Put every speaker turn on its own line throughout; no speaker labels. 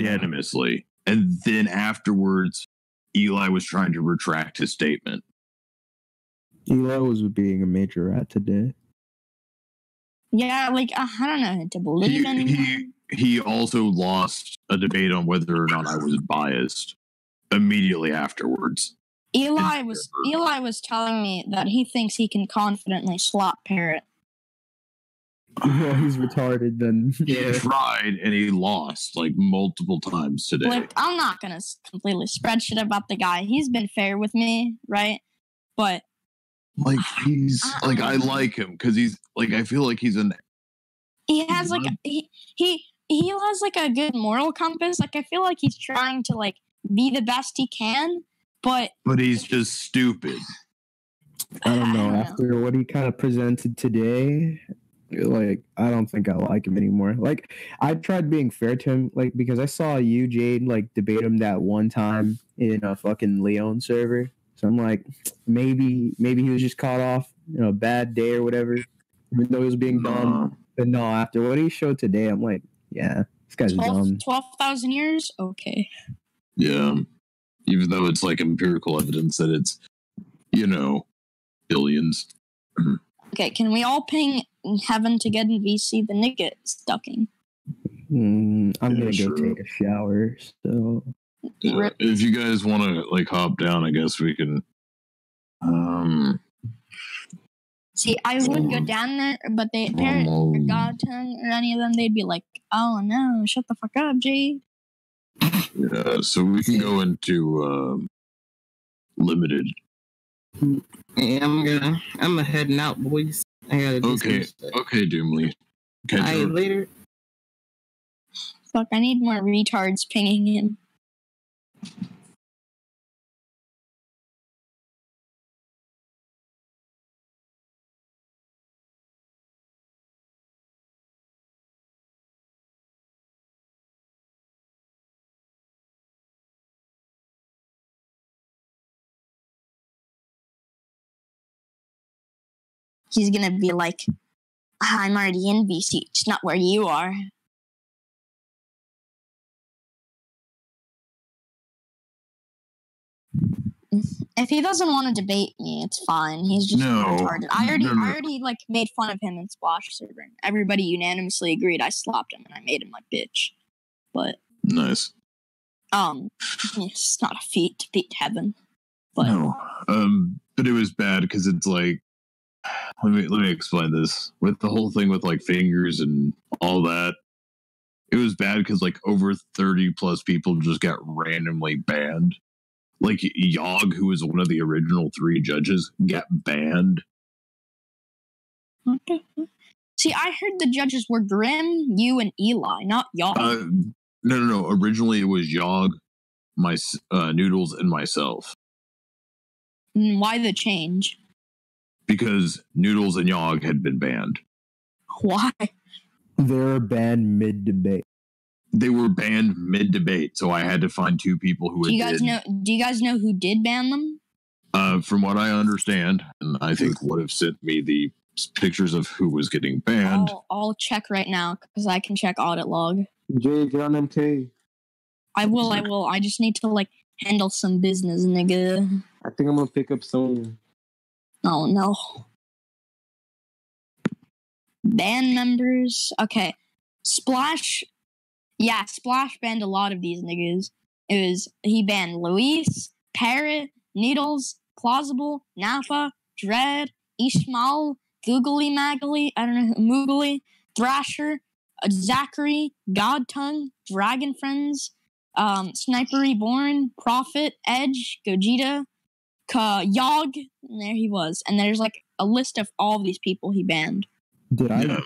unanimously. And then afterwards, Eli was trying to retract his statement.
Eli was being a major rat today.
Yeah, like, I don't know how to believe anymore.
He also lost a debate on whether or not I was biased immediately afterwards.
Eli was telling me that he thinks he can confidently slap Parrot.
Well, he's retarded then.
He tried and he lost like multiple times today.
Like, I'm not gonna completely spread shit about the guy. He's been fair with me, right? But
like he's like I like him because he's like I feel like he has like
he has like a good moral compass. Like I feel like he's trying to like be the best he can, but
he's just stupid.
I don't know. After what he kind of presented today, like I don't think I like him anymore. Like I tried being fair to him, like because I saw you, Jade, like debate him that one time in a fucking Leon server. So I'm like, maybe he was just caught off, a bad day or whatever, even though he was being dumb. But no, after what he showed today, I'm like, yeah, this guy's dumb.
12,000 years? Okay.
Yeah. Even though it's like empirical evidence that it's, billions.
Okay, can we all ping Heaven to get in VC? The nigga is ducking.
I'm going to go take a shower, so...
Yeah, if you guys want to like hop down, I guess we can.
See, I would go down there, but they Parrot or Godton or any of them, they'd be like, "Oh no, shut the fuck up, Jade."
Yeah, so we can go into limited.
Yeah, I'm heading out, boys. I gotta do
okay, Doomly.
Catch you later.
Fuck, I need more retards pinging him. He's gonna be like, I'm already in VC, it's not where you are. If he doesn't want to debate me, it's fine. He's just retarded. I already like made fun of him in Splash server. Everybody unanimously agreed I slapped him and I made him my bitch. But
nice.
It's not a feat to beat Heaven. But
no. But it was bad because it's like let me explain this. With the whole thing with like fingers and all that, it was bad because like over 30 plus people just got randomly banned. Like Yogg, who was one of the original 3 judges, got banned.
Okay. See, I heard the judges were Grim, you, and Eli, not Yogg.
No. Originally, it was Yogg, my Noodles, and myself.
Why the change?
Because Noodles and Yogg had been banned.
Why?
They're banned mid-debate.
They were banned mid-debate, so I had to find 2 people who
do you guys know who did ban them?
From what I understand, and I think would have sent me the pictures of who was getting banned.
I'll check right now, because I can check audit log.
Jay, John MK.
I will. I just need to, like, handle some business, nigga.
I think I'm gonna pick up Sonya.
Oh, no. Band members. Okay. Splash. Yeah, Splash banned a lot of these niggas. He banned Luis, Parrot, Needles, Plausible, Nappa, Dread, Ishmael, Googly Maggly, I don't know, Moogly, Thrasher, Zachary, Godtongue, Dragon Friends, Sniper Reborn, Prophet, Edge, Gogeta, Yogg, and there he was. And there's like a list of all of these people he banned.
Did I?
Yeah.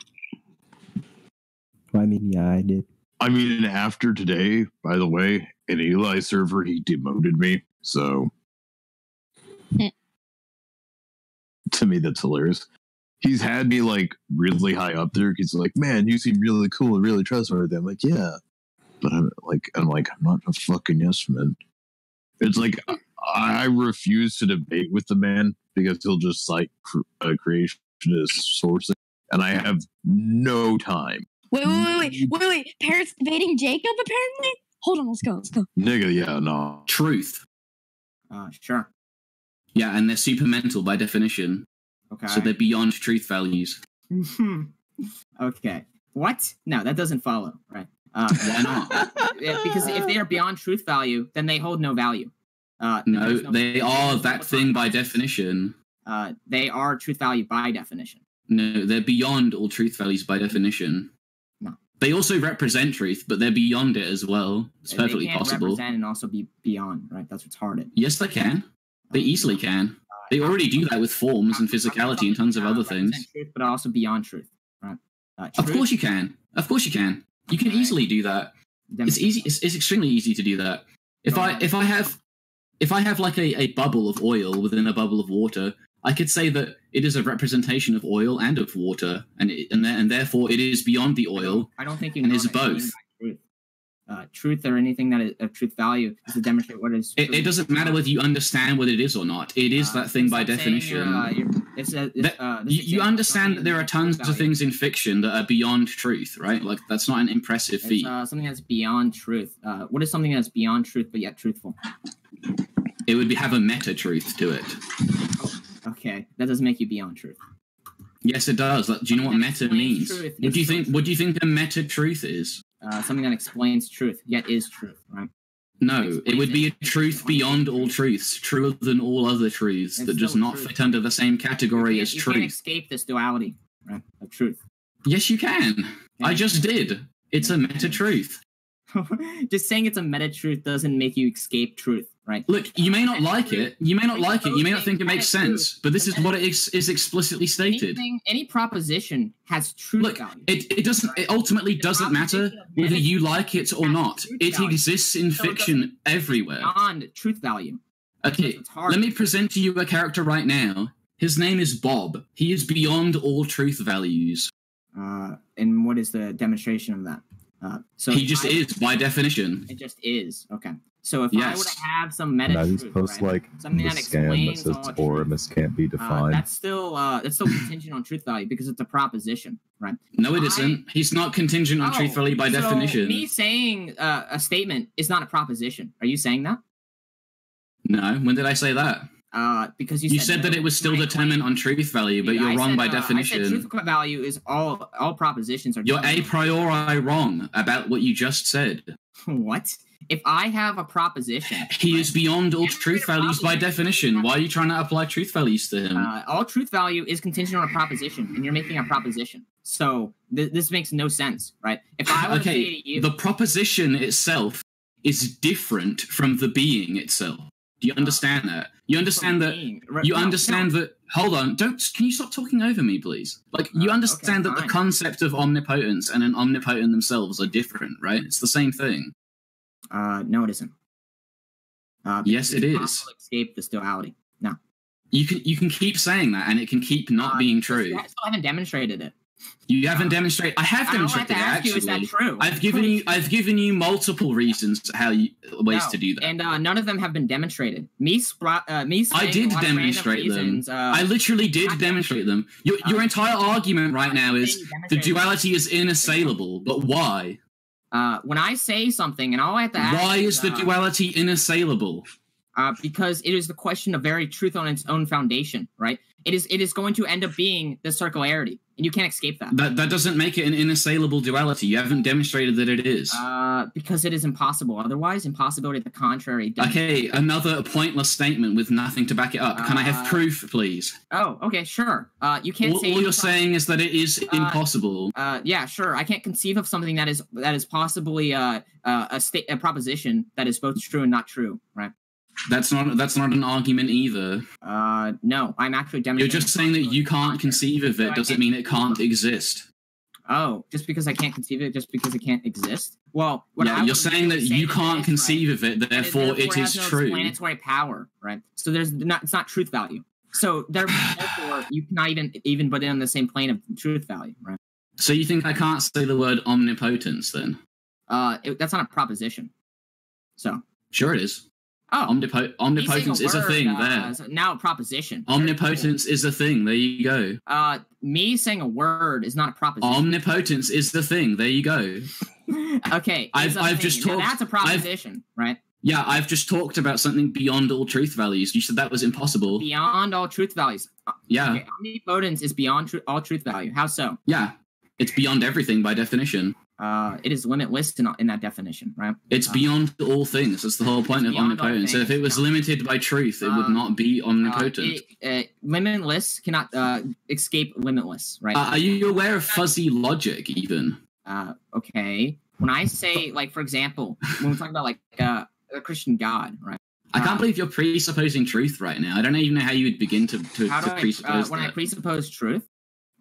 I mean, yeah, I did.
I mean, after today, by the way, in Eli's server, he demoted me. So, to me, that's hilarious. He's had me, like, really high up there. He's like, man, you seem really cool and really trustworthy. I'm like, yeah. But I'm not a fucking yes man. It's like, I refuse to debate with the man because he'll just cite creationist sourcing. And I have no time.
Wait. Parrot's debating Jacob, apparently? Hold on, let's go.
Nigga, yeah, no.
Truth.
Sure.
Yeah, and they're supermental by definition.
Okay.
So they're beyond truth values.
Okay. What? No, that doesn't follow, right?
Why not?
Because if they are beyond truth value, then they hold no value.
No, they are that thing by definition.
They are truth value by definition.
No, they're beyond all truth values by definition.
No.
They also represent truth, but they're beyond it as well. It's perfectly
they can't
possible.
Represent and also be beyond, right? That's retarded.
Yes, they can. They easily can. They already do that with forms and physicality and tons of other things.
Truth, but also beyond truth, right?
Of course you can. Of course you can. You can easily do that. It's easy. It's extremely easy to do that. If I have like a bubble of oil within a bubble of water, I could say that it is a representation of oil and of water, and therefore it is beyond the oil.
I don't think you
and
know
is both.
Truth or anything that is of truth value is to demonstrate what is.
It doesn't matter whether you understand what it is or not. It is that thing by definition. You understand that there are tons of things in fiction that are beyond truth, right? Like that's not an impressive feat.
Something that's beyond truth. What is something that's beyond truth but yet truthful?
It would have a meta truth to it.
Okay, that doesn't make you beyond truth.
Yes, it does. Do you know what meta means? What do you think? What do you think a meta truth is?
Something that explains truth, yet is truth, right?
No, it would be a truth beyond all truths, truer than all other truths, that does not fit under the same category as truth. You
can't escape this duality, right, of truth.
Yes, you can. I just did. It's a meta truth.
Just saying it's a meta truth doesn't make you escape truth, right?
Look, you may not like it. You may not like it. You may not think it makes sense. But this is what it is explicitly stated.
Any proposition has truth value.
It doesn't. It ultimately doesn't matter whether you like it or not. It exists in fiction everywhere.
Beyond truth value.
Okay, let me present to you a character right now. His name is Bob. He is beyond all truth values.
And what is the demonstration of that? So
he just is by definition.
It just is. Okay. So if I were to have some meta truth,
post
right? Something that explains
that says Torus can't be defined.
That's still contingent on truth value because it's a proposition, right?
No, it isn't. He's not contingent on truth value by definition.
Me saying a statement is not a proposition. Are you saying that?
No. When did I say that?
Because
you said that it was still determined on truth value, but you're wrong by definition.
I said truth value is all propositions are.
You're a priori wrong about what you just said.
What? If I have a proposition,
he is beyond all truth values by definition. Why are you trying to apply truth values to him?
All truth value is contingent on a proposition, and you're making a proposition. So this makes no sense, right? If I were to say to you,
the proposition itself is different from the being itself. Do you understand that? You understand that? You understand that? Hold on! Can you stop talking over me, please? Like you understand that the concept of omnipotence and an omnipotent themselves are different, right? It's the same thing.
No, it isn't.
Yes, it is.
Escape this duality. No.
You can keep saying that, and it can keep not being true.
I still haven't demonstrated it.
You haven't demonstrated. I have demonstrated it. Actually,
is that true?
I've given you multiple reasons ways to do that,
and none of them have been demonstrated. I
did demonstrate them. I literally did demonstrate them. Your entire argument right now is the duality is inassailable, but why?
When I say something, and all I have to ask
why is the duality inassailable?
Because it is the question of very truth on its own foundation, right? It is going to end up being the circularity, and you can't escape that.
That doesn't make it an inassailable duality. You haven't demonstrated that it is.
Because it is impossible. Otherwise, impossibility to the contrary.
Okay, another pointless statement with nothing to back it up. Can I have proof, please?
Oh, okay, sure. You can't say...
All you're saying is that it is impossible.
Yeah, sure. I can't conceive of something that is possibly a proposition that is both true and not true, right?
That's not an argument either.
No, I'm actually demonstrating.
You're just saying that you can't conceive of it doesn't mean it can't exist.
Oh, just because I can't conceive of it, just because it can't exist? Well,
you're saying that you can't conceive of it, therefore it is true.
Explanatory power, right? So it's not truth value. So therefore, you cannot even put it on the same plane of truth value, right?
So you think I can't say the word omnipotence then?
That's not a proposition. So
sure it is.
Oh,
omnipotence is a thing there.
Now a proposition.
Omnipotence is a thing. There you go.
Me saying a word is not a proposition.
Omnipotence is the thing. There you go.
Okay.
I've just talked.
Now that's a proposition, right?
Yeah, I've just talked about something beyond all truth values. You said that was impossible.
Beyond all truth values.
Yeah.
Okay, omnipotence is beyond all truth value. How so?
Yeah, it's beyond everything by definition.
It is limitless in that definition, right?
It's beyond all things. That's the whole point of omnipotence. If it was limited by truth, it would not be omnipotent.
Limitless cannot escape limitless, right?
Are you aware of fuzzy logic, even?
Okay. When I say, like, for example, when we're talking about, like, a Christian God, right?
I can't believe you're presupposing truth right now. I don't even know how you would begin to presuppose
when
that.
I presuppose truth,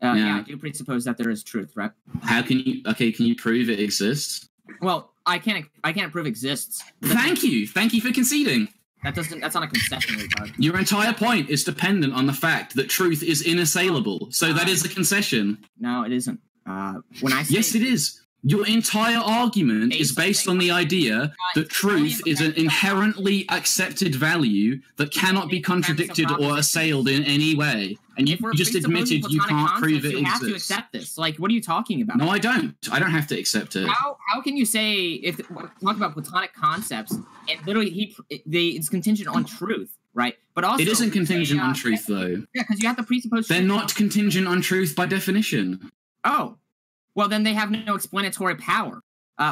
yeah, I do presuppose that there is truth, right?
How can you? Okay, can you prove it exists?
Well, I can't prove exists.
Thank you for conceding.
That's not a concession, retard.
Your entire point is dependent on the fact that truth is inassailable. So that is a concession.
No, it isn't. When I say,
yes, it is. Your entire argument is based on the idea that truth is an inherently accepted value that cannot be contradicted or assailed in any way. And you just admitted you can't prove it exists.
You have to accept this. Like, what are you talking about?
No, I don't. I don't have to accept it.
How can you say, talk about platonic concepts, and literally it's contingent on truth, right? But also,
it isn't contingent on truth, though.
Yeah, because you have to presuppose
they're not contingent on truth by definition.
Oh. Well, then they have no explanatory power,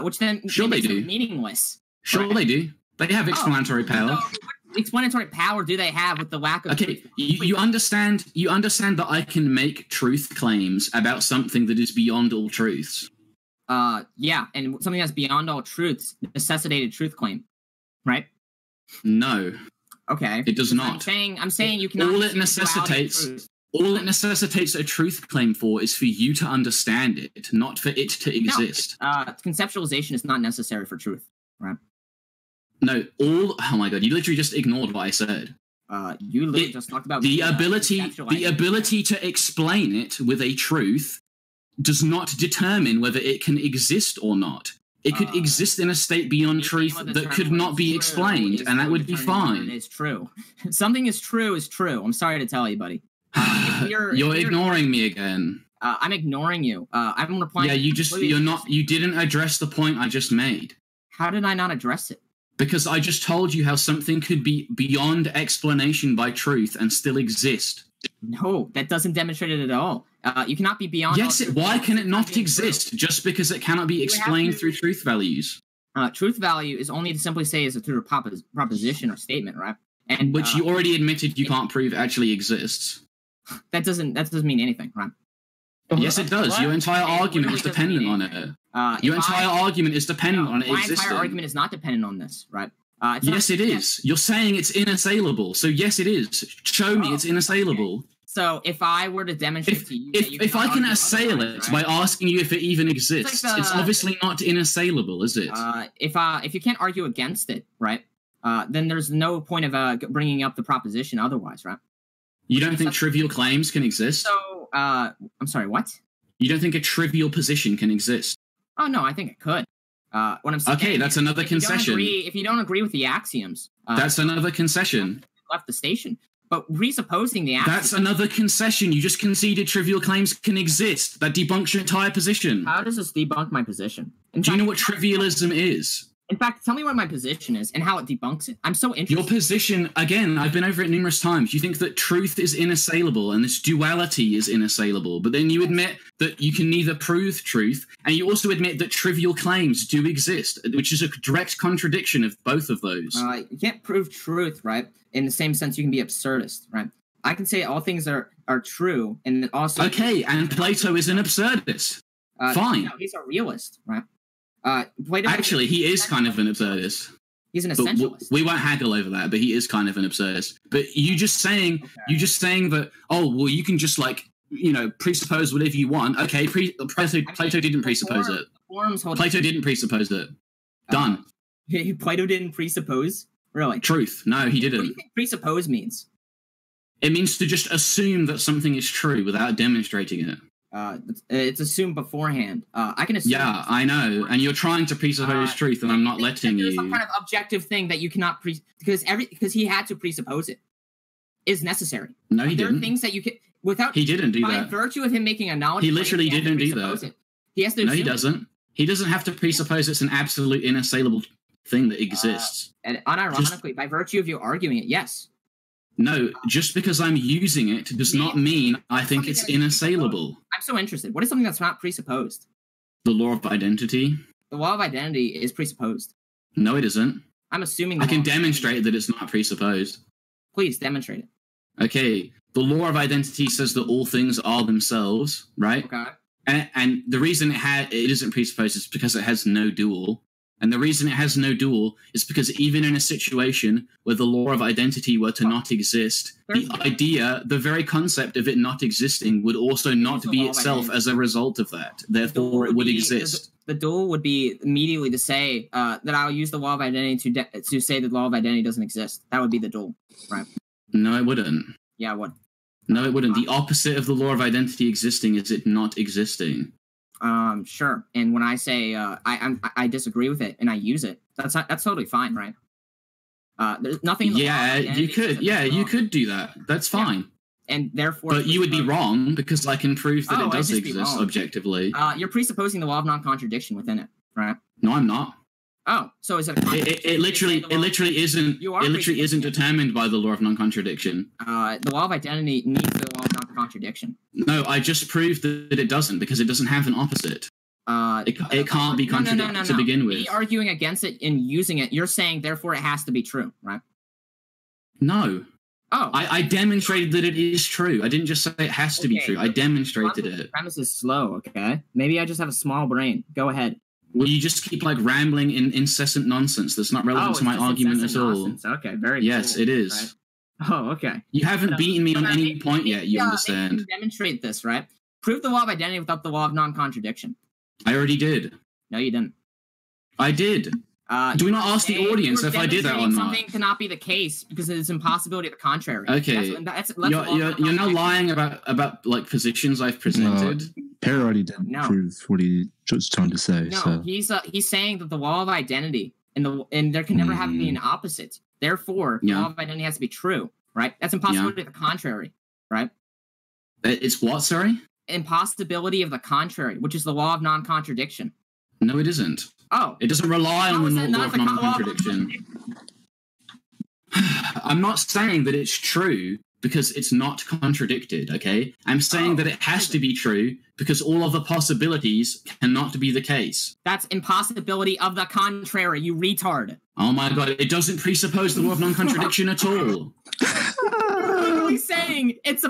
which then makes them meaningless.
Sure, they do. They have explanatory power.
So what explanatory power do they have with the lack of?
Okay, you understand that I can make truth claims about something that is beyond all truths.
Yeah, and something that's beyond all truths necessitated truth claim, right?
No.
Okay.
It does not.
I'm saying you cannot.
All it necessitates a truth claim for is for you to understand it, not for it to exist.
No, conceptualization is not necessary for truth, right?
No, oh my god, you literally just ignored what I said.
You literally just talked about
the ability to explain it with a truth does not determine whether it can exist or not. It could exist in a state beyond truth that could not be explained, and that would be fine.
It's true. Something is true. I'm sorry to tell you, buddy.
You're ignoring me again.
I'm ignoring you. I'm replying.
Yeah, you didn't address the point I just made.
How did I not address it?
Because I just told you how something could be beyond explanation by truth and still exist.
No, that doesn't demonstrate it at all. You cannot be beyond.
Yes, why can it not exist just because it cannot be explained through truth values?
Truth value is only to simply say is through a proposition or statement, right? And
which you already admitted you can't prove actually exists.
That doesn't mean anything, right?
Yes, it does. Your entire argument is dependent on it. Your entire argument is dependent on it existing.
My entire argument is not dependent on this, right?
Yes, it is. You're saying it's inassailable, so yes, it is. Show me it's inassailable.
Okay. So if I were to demonstrate to you,
if I can assail it by asking you if it even exists, it's obviously not inassailable, is it?
If you can't argue against it, right? Then there's no point of bringing up the proposition otherwise, right?
You don't think trivial claims can exist?
So, I'm sorry, what?
You don't think a trivial position can exist?
Oh, no, I think it could. What I'm saying.
Okay, that's another concession.
If you don't agree with the axioms,
that's another concession.
Left the station, but presupposing the axioms.
That's another concession. You just conceded trivial claims can exist. That debunks your entire position.
How does this debunk my position?
Do you know what trivialism is?
In fact, tell me what my position is and how it debunks it. I'm so interested.
Your position, again, I've been over it numerous times. You think that truth is inassailable and this duality is inassailable, but then you admit that you can neither prove truth, and you also admit that trivial claims do exist, which is a direct contradiction of both of those.
You can't prove truth, right? In the same sense, you can be absurdist, right? I can say all things are true, and also...
Okay, and Plato is an absurdist. Fine.
No, he's a realist, right?
Actually, he is kind of an absurdist.
He's an essentialist.
We won't haggle over that, but he is kind of an absurdist. But you just saying that, oh, well, you can just presuppose whatever you want. Okay, Plato didn't presuppose it. Plato didn't presuppose it. Done.
Plato didn't presuppose? Really?
Truth. No, he didn't.
What do you think presuppose means?
It means to just assume that something is true without demonstrating it.
It's assumed beforehand. I can assume.
Yeah, I know, and you're trying to presuppose truth, and I'm not letting you.
There's some kind of objective thing that you cannot because he had to presuppose it is necessary.
No, he
there
didn't.
Are things that you can without.
He didn't do that.
By virtue of him making a knowledge,
he literally didn't do that.
It. He has to.
No, he doesn't. He doesn't have to presuppose it's an absolute inassailable thing that exists.
And unironically, by virtue of you arguing it, yes.
No, just because I'm using it does not mean I think it's inassailable.
I'm so interested. What is something that's not presupposed?
The law of identity.
The law of identity is presupposed.
No, it isn't.
I'm assuming.
I can demonstrate that it's not presupposed.
Please demonstrate it.
Okay. The law of identity says that all things are themselves, right?
Okay.
And the reason it isn't presupposed is because it has no dual. And the reason it has no dual is because even in a situation where the law of identity were to not exist, the very concept of it not existing would also not be itself as a result of that. Therefore, it would exist.
The dual would be immediately to say that I'll use the law of identity to say that the law of identity doesn't exist. That would be the dual, right?
No, it wouldn't.
Yeah, it would.
No, it wouldn't. The opposite of the law of identity existing is it not existing.
Sure. And when I say I disagree with it and I use it, that's totally fine, right? There's nothing.
Yeah, you could. Yeah, you could do that. That's fine.
Yeah. And therefore,
but you would be wrong because I can prove that it does exist objectively.
You're presupposing the law of non-contradiction within it, right?
No, I'm not.
Oh, so is it?
It literally isn't. It literally isn't determined by the law of non-contradiction.
The law of identity needs the law of non-contradiction.
No, I just proved that it doesn't because it doesn't have an opposite. It can't be contradicted to begin with.
Me arguing against it and using it, you're saying therefore it has to be true, right?
No.
Oh.
I demonstrated that it is true. I didn't just say it has to be true. I demonstrated it.
The premise is slow, okay? Maybe I just have a small brain. Go ahead.
Well, you just keep rambling in incessant nonsense that's not relevant to my argument at all.
Nonsense. Okay, very
Yes,
cool,
it is.
Right? Oh, okay.
You haven't beaten me on any point yet, you understand.
You demonstrate this, right? Prove the law of identity without the law of non-contradiction.
I already did.
No, you didn't.
I did. Do we not ask the audience if I did that or not?
Something cannot be the case because it's impossibility of the contrary.
Okay. You're now lying about positions I've presented.
No, Parrot already didn't prove what he was trying to say.
No,
so.
He's saying that the law of identity and there can never have to be an opposite. Therefore, the law of identity has to be true, right? That's impossibility of the contrary, right?
It's what, sorry?
Impossibility of the contrary, which is the law of non-contradiction.
No, it isn't.
Oh.
It doesn't rely on the law of non-contradiction. I'm not saying that it's true because it's not contradicted, okay? I'm saying that it has to be true because all other possibilities cannot be the case.
That's impossibility of the contrary, you retard.
Oh my god, it doesn't presuppose the law of non-contradiction at all.
You're literally saying it's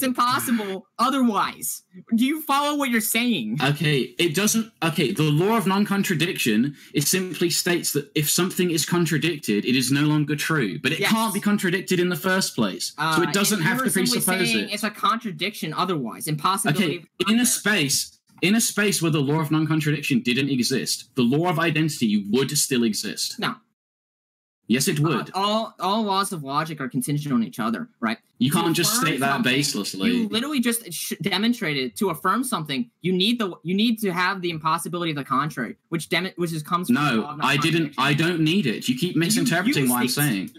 impossible otherwise. Do you follow what you're saying?
Okay, it doesn't. Okay, the law of non-contradiction, it simply states that if something is contradicted, it is no longer true. But it can't be contradicted in the first place. So it doesn't have to presuppose it.
It's a contradiction otherwise. Impossibility.
Okay, in a space where the law of non-contradiction didn't exist, the law of identity would still exist.
No.
Yes, it would.
All laws of logic are contingent on each other, right?
You can't just state that baselessly.
You literally just demonstrated to affirm something. You need to have the impossibility of the contrary, which comes from the law of non-contradiction.
I don't need it. You keep misinterpreting what I'm saying.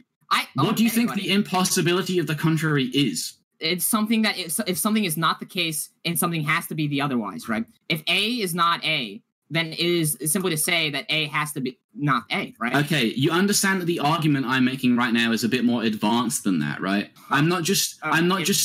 What do you think the impossibility of the contrary is?
It's something that if something is not the case and something has to be the otherwise, right? If A is not A, then it is simply to say that A has to be not A, right?
Okay, you understand that the argument I'm making right now is a bit more advanced than that, right? I'm not just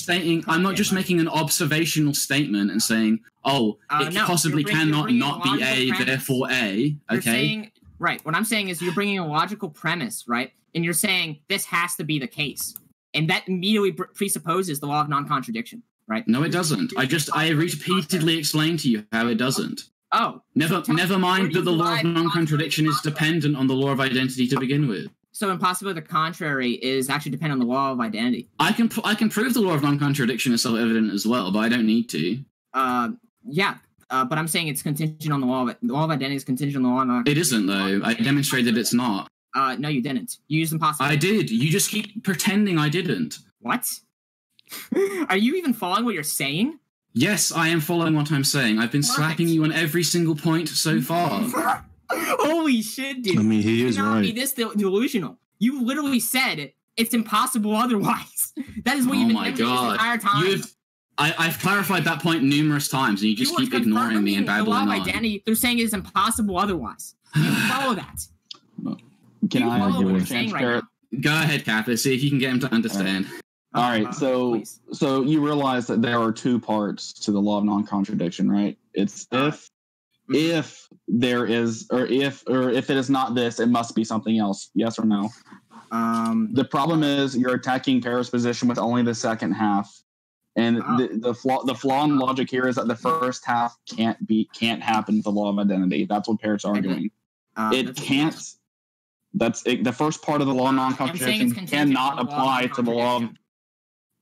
making an observational statement and saying, possibly cannot not be A, therefore A. Okay.
Right. What I'm saying is you're bringing a logical premise, right? And you're saying this has to be the case. And that immediately presupposes the law of non-contradiction, right?
No, it doesn't. I repeatedly explained to you how it doesn't.
Oh.
Never mind that the law of non-contradiction is dependent on the law of identity to begin with.
So impossibility of the contrary is actually dependent on the law of identity.
I can prove the law of non-contradiction is self-evident as well, but I don't need to.
But I'm saying it's contingent on the law of identity is contingent on the law of non-contradiction.
It isn't, though. I demonstrated it's not.
No, you didn't. You used impossibility.
I did. You just keep pretending I didn't.
What? Are you even following what you're saying?
Yes, I am following what I'm saying. I've been slapping you on every single point so far.
Holy shit, dude!
I mean, he is
cannot be
right.
this delusional. You literally said it's impossible otherwise. That is what you've been saying this entire time.
I've clarified that point numerous times, and you just keep ignoring me and babbling on.
The law of identity, they're saying it is impossible otherwise. You follow that.
Can I
follow what
give
you're
a
saying
chance,
right
Parrot?
now?
Go ahead, Kappa. See if you can get him to understand.
All right,
Please.
so you realize that there are two parts to the law of non-contradiction, right? It's if there is, or if it is not this, it must be something else. Yes or no? The problem is you're attacking Parrot's position with only the second half, and the flaw in logic here is that the first half can't happen with the law of identity. That's what Parrot's arguing. It can't. That's it. The first part of the law of non-contradiction cannot apply to the law of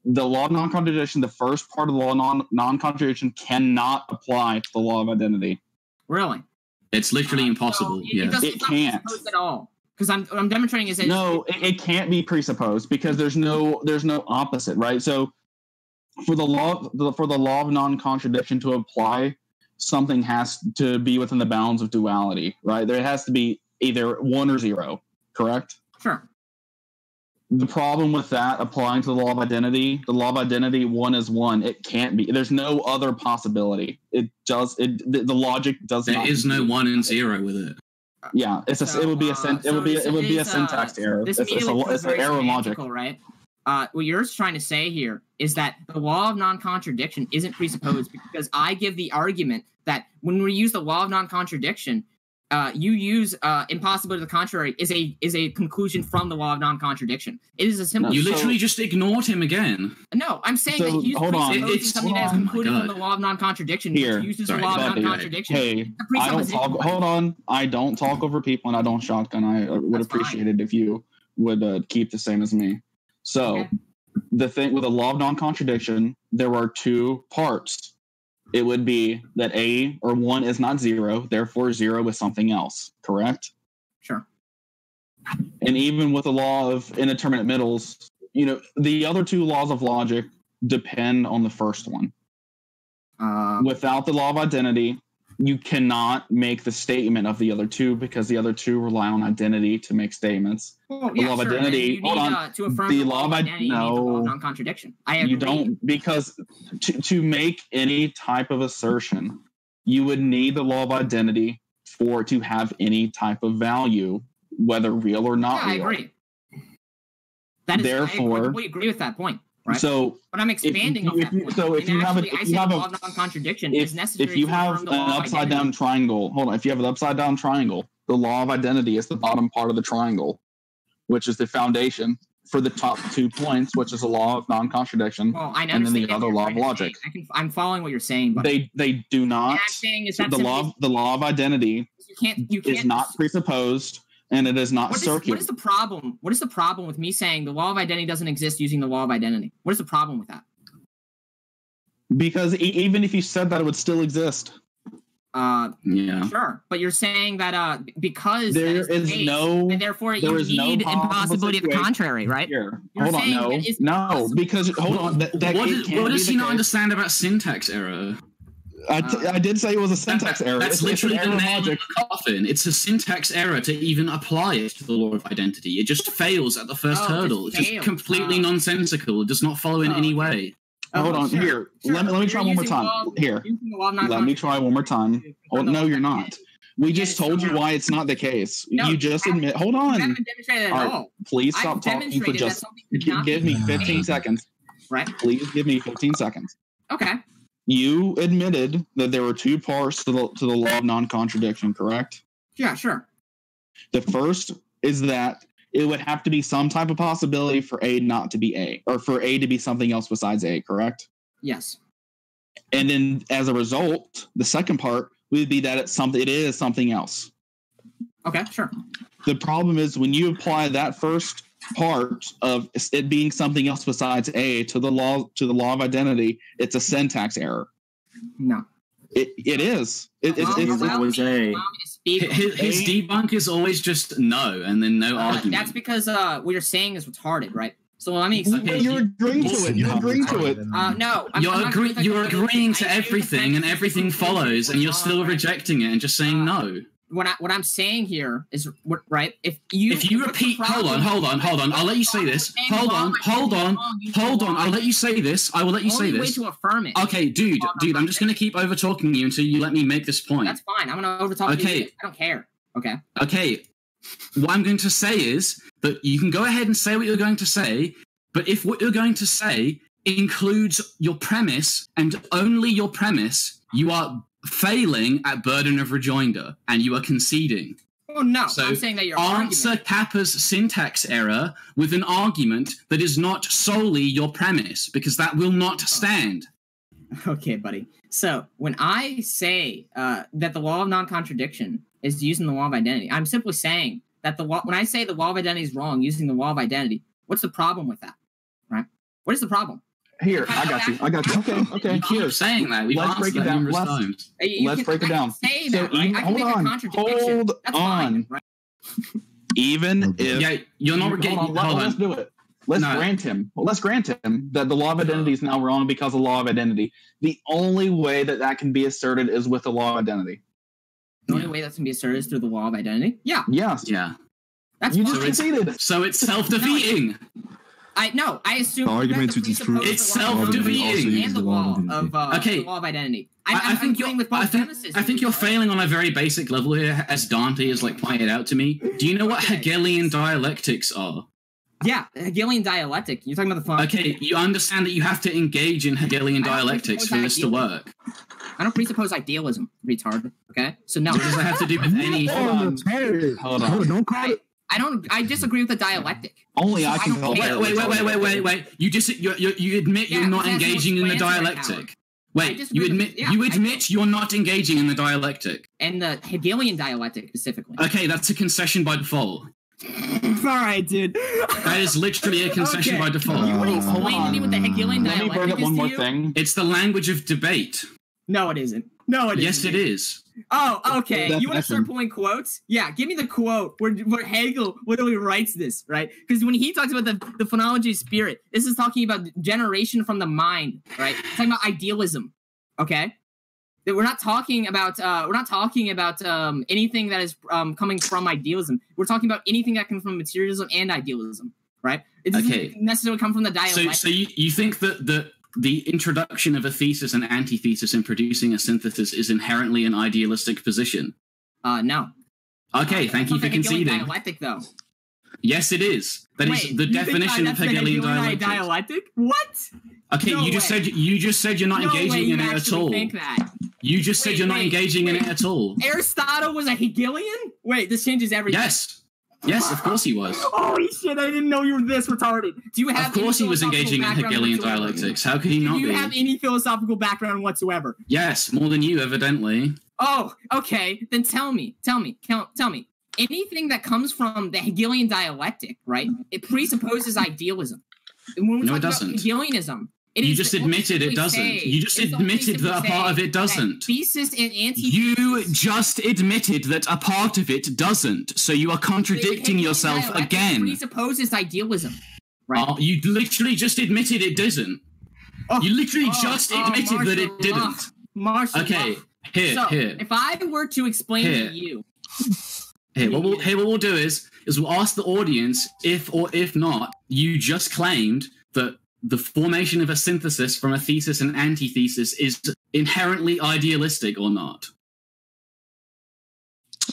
the law of non-contradiction. The first part of the law of non-contradiction cannot apply to the law of identity.
Really?
It's literally impossible.
It can't
at all. Because I'm demonstrating is that
it can't be presupposed because there's no opposite, right? So for the law of non-contradiction to apply, something has to be within the bounds of duality, right? There has to be either 1 or 0, correct?
Sure.
The problem with that applying to the law of identity, 1 is 1. It can't be. There's no other possibility. The logic doesn't.
There is no 1 and 0 with it.
Yeah, it would be a syntax error. It's an error in logic,
right? What you're trying to say here is that the law of non-contradiction isn't presupposed because I give the argument that when we use the law of non-contradiction, you use impossible to the contrary is a conclusion from the law of non-contradiction. It is a simple.
You literally just ignored him again.
No, I'm saying that he's presupposing something that is concluded from the law of non-contradiction.
Here,
which uses the law of non-contradiction.
Hey, I don't talk. Hold on, I don't talk over people, and I don't shotgun. I would appreciate it if you would keep the same as me. So, the thing with the law of non-contradiction, there are two parts. It would be that A or 1 is not 0, therefore 0 is something else, correct?
Sure.
And even with the law of indeterminate middles, the other two laws of logic depend on the first one. Without the law of identity, you cannot make the statement of the other two because the other two rely on identity to make statements.
Well,
the law of identity,
to affirm the law of identity, you need the law of non-contradiction. I agree.
You don't, because to make any type of assertion, you would need the law of identity for it to have any type of value, whether real or not real.
I agree. Therefore, I agree with that point. Right.
So,
but I'm expanding on that point. So, if you have a law of non-contradiction, is necessary.
If you have an upside down triangle, if you have an upside down triangle, the law of identity is the bottom part of the triangle, which is the foundation for the top 2 points, which is the law of non-contradiction, and then the other law of logic.
I'm following what you're saying, but
they do not. The law of identity is not presupposed. And it is not circular.
What is the problem? What is the problem with me saying the law of identity doesn't exist using the law of identity? What is the problem with that?
Because even if you said that, it would still exist.
Yeah.
Sure. But you're saying that because
there is no,
and therefore you need impossibility of the contrary, right?
Hold on, no, because hold on.
What does he not understand about syntax error?
I did say it was a syntax error.
That's literally the nail in the coffin. It's a syntax error to even apply it to the law of identity. It just fails at the first hurdle. It's just completely nonsensical. It does not follow in any way.
Hold on. Here. Let me try one more time. Let me try one more time. No, you're not. We just told you why it's not the case. You just admit. Hold on.
You haven't demonstrated it at all.
Please stop talking for just. Give me 15 seconds.
Right.
Please give me 15 seconds.
Okay.
You admitted that there were two parts to the law of non-contradiction, correct?
Yeah, sure.
The first is that it would have to be some type of possibility for A not to be A, or for A to be something else besides A, correct?
Yes.
And then as a result, the second part would be that it is something else.
Okay, sure.
The problem is when you apply that first part of it being something else besides A to the law of identity, it's a syntax error.
No.
It is. It
was A.
His debunk is always just no, and then no argument.
That's because what you're saying is retarded, right? So let me explain.
You're agreeing to it. You're agreeing to it.
No.
You're agreeing to everything, and everything follows, and you're still rejecting it and just saying no.
What I'm saying here is right. If
you repeat, hold on. I'll let you say this. Hold on. I'll let you say this. I will let you say this.
Only way to affirm it.
Okay, dude. I'm just gonna keep over talking you until you let me make this point.
That's fine. I'm gonna over talk you. I don't care. Okay.
Okay. What I'm going to say is that you can go ahead and say what you're going to say, but if what you're going to say includes your premise and only your premise, you are failing at burden of rejoinder, and you are conceding.
Oh no,
so
I'm saying that your
answer
argument.
Kappa's syntax error with an argument that is not solely your premise, because that will not stand.
Okay, buddy. So when I say that the law of non-contradiction is using the law of identity, I'm simply saying that when I say the law of identity is wrong using the law of identity, what's the problem with that? Right? What is the problem?
Here, I got you. Okay.
You keep saying that.
Let's break it down. Let's break it down.
Say that, right?
Hold on.
Right?
Even if
you're not getting.
Let's do it. Let's grant him that the law of identity is now wrong because of the law of identity. The only way that can be asserted is with the law of identity.
The only way that can be asserted is through the law of identity? Yeah.
Yes.
Yeah.
That's
you just conceded.
So it's self-defeating.
I assume
the argument to disprove
it's self-defeating
and the law of identity. I think
you're failing on a very basic level here, as Dante has pointed out to me. Do you know what Hegelian dialectics are?
Yeah, Hegelian dialectic. You're talking about the fun.
Okay, you understand that you have to engage in Hegelian dialectics for this to work.
I don't presuppose idealism, retard. Okay, so no.
What does that have to do with any?
Hold on.
Don't call it.
I disagree with the dialectic.
Only I can.
Wait. You admit you're not engaging in the dialectic. Wait, you admit you're not engaging in the dialectic.
And the Hegelian dialectic specifically.
Okay, that's a concession by default.
Alright, dude.
That is literally a concession by default.
You want to explain to me what the Hegelian dialectic is?
Let me bring up one more thing.
It's the language of debate.
No, it isn't. Yes,
it is.
Oh, okay. You want to start pulling quotes? Yeah, give me the quote where Hegel literally writes this, right? Because when he talks about the phonology of spirit, this is talking about generation from the mind, right? It's talking about idealism, okay? That we're not talking about anything that is coming from idealism. We're talking about anything that comes from materialism and idealism, right? It doesn't necessarily come from the dialectic.
So you think that the introduction of a thesis and antithesis in producing a synthesis is inherently an idealistic position?
No.
Okay, thank you for conceding.
Dialectic, though.
Yes, it is. That is the definition of Hegelian
dialectic. What?
Okay,
no
you just said you're not engaging in it at all.
Think that.
You just said you're not engaging in it at all.
Aristotle was a Hegelian? Wait, this changes everything.
Yes, of course he was.
Holy shit, I didn't know you were this retarded. Do you have?
Of course he was engaging in Hegelian dialectics. How could he not be?
Do you have any philosophical background whatsoever?
Yes, more than you, evidently.
Oh, okay. Then tell me. Anything that comes from the Hegelian dialectic, right? It presupposes idealism. When we talk about Hegelianism, you
just admitted it doesn't. You just admitted that a part of it doesn't.
Thesis and antithesis.
You just admitted that a part of it doesn't. So you are contradicting yourself again.
Presupposes idealism, right?
You literally just admitted it doesn't. You literally just admitted that it didn't. Okay, here.
If I were to explain to you,
what we'll do is we'll ask the audience if or if not you just claimed that the formation of a synthesis from a thesis and antithesis is inherently idealistic or not.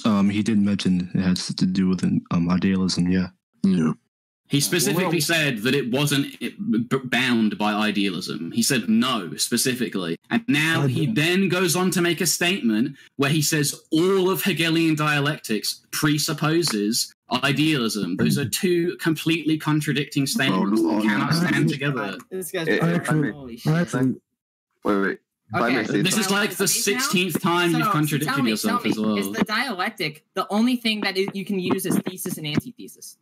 He did mention it has to do with idealism, yeah.
He specifically said that it wasn't bound by idealism. He said no, specifically. And now he then goes on to make a statement where he says all of Hegelian dialectics presupposes idealism. Those are two completely contradicting statements that cannot stand together.
This guy's
Wait.
Okay.
This is like the 16th time you've contradicted yourself as well.
Is the dialectic the only thing that you can use as thesis and antithesis?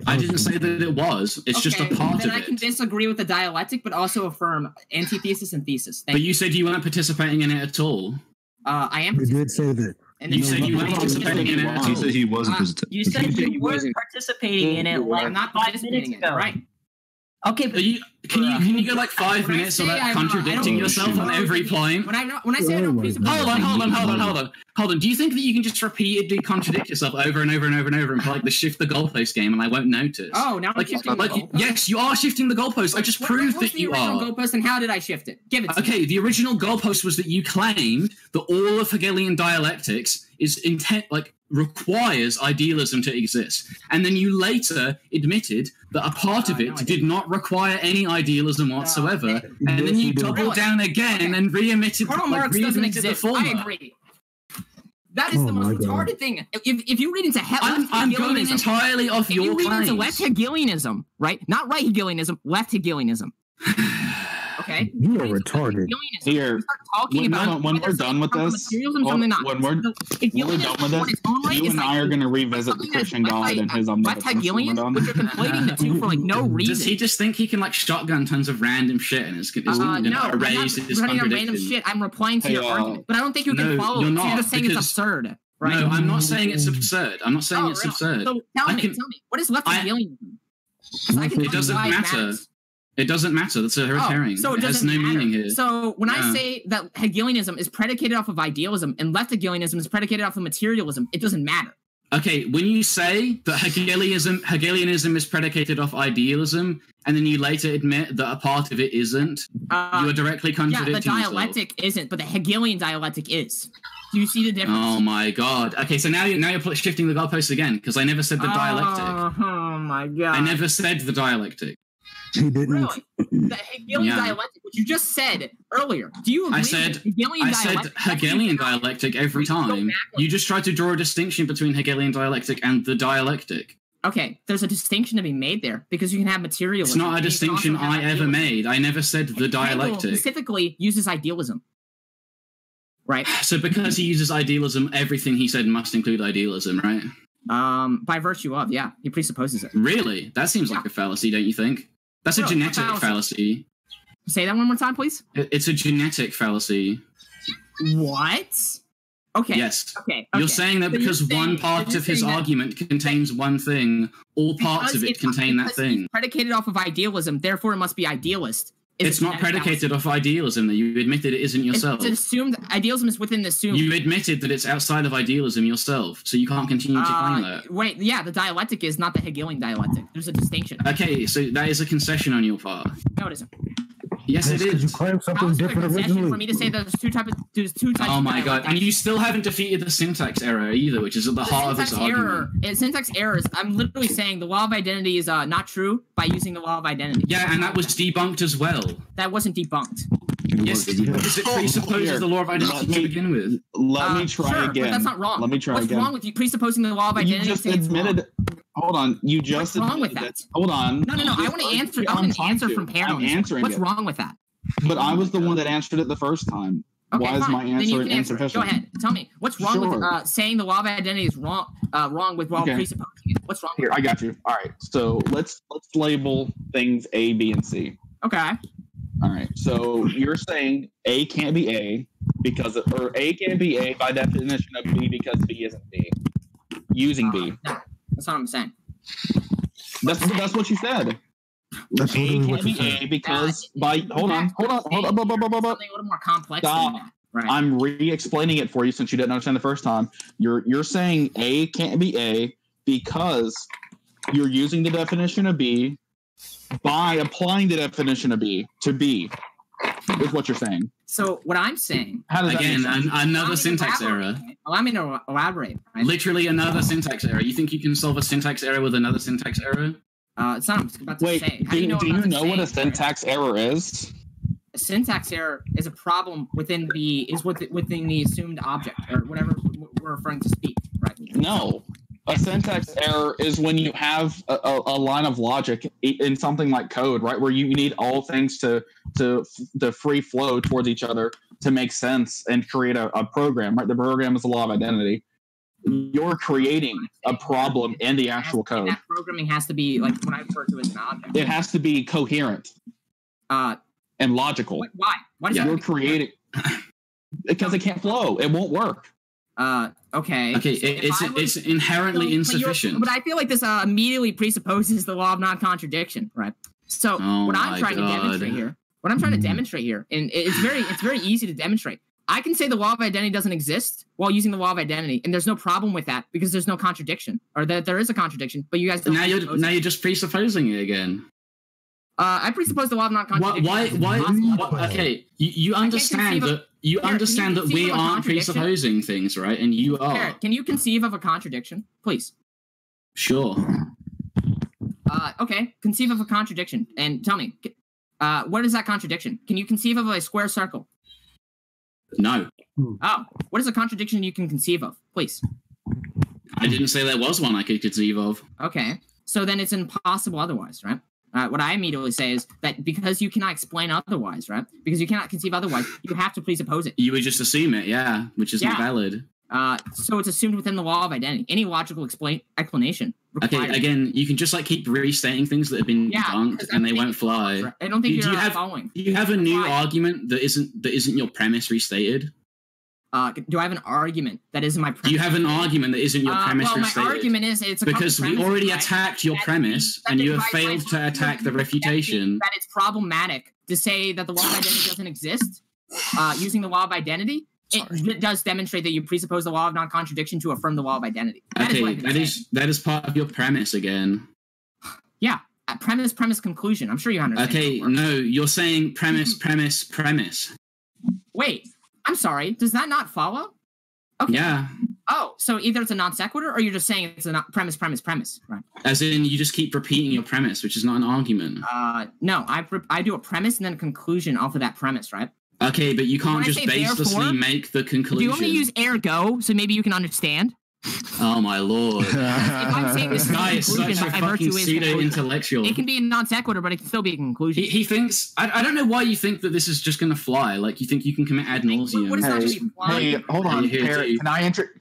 I didn't say that it was. It's just a part of it.
Then I can disagree with the dialectic, but also affirm antithesis and thesis.
But you said you weren't participating in it at all.
I am.
You did say that.
You said you weren't participating in it at all.
He said he wasn't participating.
You said you weren't participating in it like
I'm not
5
participating
minutes
in it,
ago.
right? Okay, but
can you go like 5 minutes without contradicting yourself on every point?
When I say I don't presuppose,
Hold on. Do you think that you can just repeatedly contradict yourself over and over and over and over and play like the shift the goalpost game and I won't notice?
Oh, now I'm shifting the goalpost?
Yes, you are shifting the goalpost. I just proved that you are.
What was the original goalpost and how did I shift it? Give it to me.
Okay, the original goalpost was that you claimed that all of Hegelian dialectics is requires idealism to exist. And then you later admitted that a part of it did not require any idealism whatsoever. And then you doubled down again and re-admitted the former.
I agree. That is the most retarded thing. If you read into
I'm going entirely off your claims.
If you read into left Hegelianism, right? Not right Hegelianism, left Hegelianism. Okay,
you are retarded.
Here, when we're done with this, when we're done with this, you and I are going to revisit the Christian God and his omnipotence.
Left Hegelian, but you're conflating the two for like no reason.
Does he just think he can like shotgun tons of random shit and it's going to erase his contradiction?
Random shit. I'm replying to your argument, but I don't think you can follow it. So you're just saying it's absurd. Right?
No, I'm not saying it's absurd. I'm not saying it's absurd.
So tell me, what is left Hegelianism?
It doesn't matter. It doesn't matter. That's a red herring.
So it
has no meaning here.
So when I say that Hegelianism is predicated off of idealism and left Hegelianism is predicated off of materialism, it doesn't matter.
Okay, when you say that Hegelianism is predicated off idealism, and then you later admit that a part of it isn't, you are directly contradicting yourself.
Yeah, the dialectic isn't, but the Hegelian dialectic is. Do you see the difference?
Oh my god. Okay, so now you're shifting the goalposts again, because I never said the dialectic.
Oh my god.
I never said the dialectic.
He didn't.
Really? The Hegelian dialectic, which you just said earlier. Do you agree?
I said Hegelian dialectic every time. You just tried to draw a distinction between Hegelian dialectic and the dialectic.
Okay, there's a distinction to be made there because you can have materialism.
It's not a distinction I ever made. I never said the dialectic.
Hegel specifically uses idealism. Right?
So because he uses idealism, everything he said must include idealism, right?
By virtue of, yeah. He presupposes it.
Really? That seems like a fallacy, don't you think? That's a genetic fallacy.
Say that one more time, please.
It's a genetic fallacy.
What? Okay.
Yes.
Okay.
You're saying that because one part of his argument contains one thing, all parts of it contain that thing.
It's predicated off of idealism, therefore it must be idealist.
It's not predicated off idealism. That you admitted it isn't yourself.
It's assumed idealism is within the assumed.
You admitted that it's outside of idealism yourself, so you can't continue to claim that.
Wait, yeah, the dialectic is not the Hegelian dialectic. There's a distinction.
Okay, so that is a concession on your part.
No, it isn't.
Yes, it is.
You claimed something different originally.
For me to say that there's two types.
Oh my god! And you still haven't defeated the syntax error either, which is at the heart of this argument.
Syntax errors. I'm literally saying the law of identity is not true by using the law of identity.
Yeah, and that was debunked as well.
That wasn't debunked.
Yes, because it presupposes the law of identity to begin with.
Let me try again.
But that's not wrong.
Let me try
again. What's wrong with you presupposing the law of identity?
You just admitted. Hold on. You just.
What's wrong with that?
Hold on.
No. I want to answer. I want an answer from Parrot.
I'm answering.
What's wrong with that?
But I was the one that answered it the first time.
Okay,
why is my answer insufficient?
Go ahead. Tell me what's wrong with saying the law of identity is wrong. Wrong with presupposing it. What's wrong?
Here, I got you. All right. So let's label things A, B, and C.
Okay.
All right. So you're saying A can't be A because, or A can't be A by definition of B because B isn't B. Using B.
No, that's not what I'm saying.
That's what you said.
That's
A can't be A because hold on.
Something a little more complex than that. Right.
I'm re-explaining it for you since you didn't understand the first time. You're saying A can't be A because you're using the definition of B by applying the definition of B to B. Is what you're saying.
So what I'm saying
again, another syntax error.
Allow me to elaborate. Right?
Literally another syntax error. You think you can solve a syntax error with another syntax error?
It's not. I'm about to say.
Do you know what a syntax error is?
A syntax error is a problem within the assumed object or whatever we're referring to speak, right?
No, a syntax error is when you have a line of logic in something like code, right, where you need all things to free flow towards each other to make sense and create a program, right? The program is the law of identity. You're creating a problem in the actual code.
That programming has to be like what I refer to as an object.
It has to be coherent. And logical.
Why? Why does
you're creating? Because it can't flow. It won't work.
Okay.
Okay. It's inherently insufficient.
But I feel like this immediately presupposes the law of non-contradiction, right? So what I'm trying to demonstrate here, and it's very easy to demonstrate. I can say the wall of identity doesn't exist while using the wall of identity, and there's no problem with that because there's no contradiction, or that there is a contradiction, but you guys don't.
Now you're just presupposing it again.
I presuppose the law of non-contradiction.
Why? Okay, you understand that we aren't presupposing things, right? And you are.
Parrot, can you conceive of a contradiction, please?
Sure.
Okay, conceive of a contradiction, and tell me, what is that contradiction? Can you conceive of a square circle?
No.
Oh, what is a contradiction you can conceive of, please?
I didn't say there was one I could conceive of.
Okay, so then it's impossible otherwise, right? What I immediately say is that because you cannot explain otherwise, right? Because you cannot conceive otherwise, you have to presuppose it.
You would just assume it, yeah, which is not valid.
So it's assumed within the law of identity. Any logical explanation required.
Okay, again, you can just like keep restating things that have been debunked and they won't fly.
I don't think you're following.
Do you have a new argument that isn't your premise restated?
Do I have an argument that isn't my premise?
Do you have an argument that isn't your premise restated?
My argument is it's a
because we already attacked your premise and you have failed to attack the refutation.
That it's problematic to say that the law of identity doesn't exist using the law of identity. It does demonstrate that you presuppose the law of non-contradiction to affirm the law of identity.
That is part of your premise again.
Yeah, premise, conclusion. I'm sure you understand.
Okay, no, you're saying premise.
Wait, I'm sorry. Does that not follow? Okay.
Yeah.
Oh, so either it's a non sequitur or you're just saying it's a premise, right?
As in, you just keep repeating your premise, which is not an argument.
No, I do a premise and then a conclusion off of that premise, right?
Okay, but you can't just baselessly make the conclusion.
Do you want me to use ergo so maybe you can understand?
Oh my lord!
If I'm saying this
guy is such a fucking pseudo-intellectual.
It can be a non sequitur, but it can still be a conclusion.
He thinks. I don't know why you think that this is just going to fly. Like you think you can commit ad nauseum.
What is actually flying?
Hey, hold on, Parrot,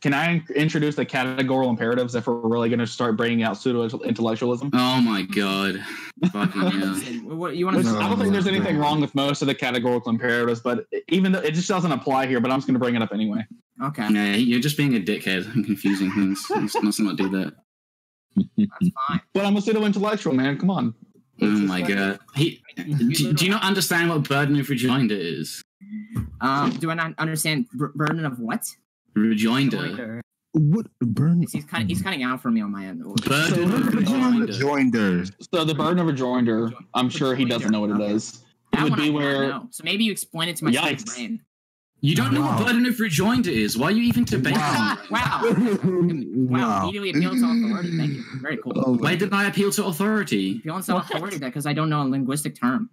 can I introduce the categorical imperatives if we're really going to start bringing out pseudo-intellectualism?
Oh my god! Fucking yeah.
What you want to?
I don't think there's anything wrong with most of the categorical imperatives, but even though it just doesn't apply here, but I'm just going to bring it up anyway.
Okay.
Yeah, you're just being a dickhead and confusing things. Let's not do that.
That's fine.
But I'm a pseudo-intellectual, man. Come on.
Oh my god. Do you not understand what burden of rejoinder is?
Do I not understand burden of what?
Rejoinder.
What burden?
He's cutting out for me on my end.
Burden of rejoinder.
So the burden of rejoinder, I'm sure he doesn't know what it is. It would be where.
So maybe you explain it to my brain.
You don't know what burden of rejoinder is. Why are you even debating?
Wow. Immediately appeal to authority. Thank you. Very cool.
Why did I appeal to authority?
Appeal to authority because I don't know a linguistic term.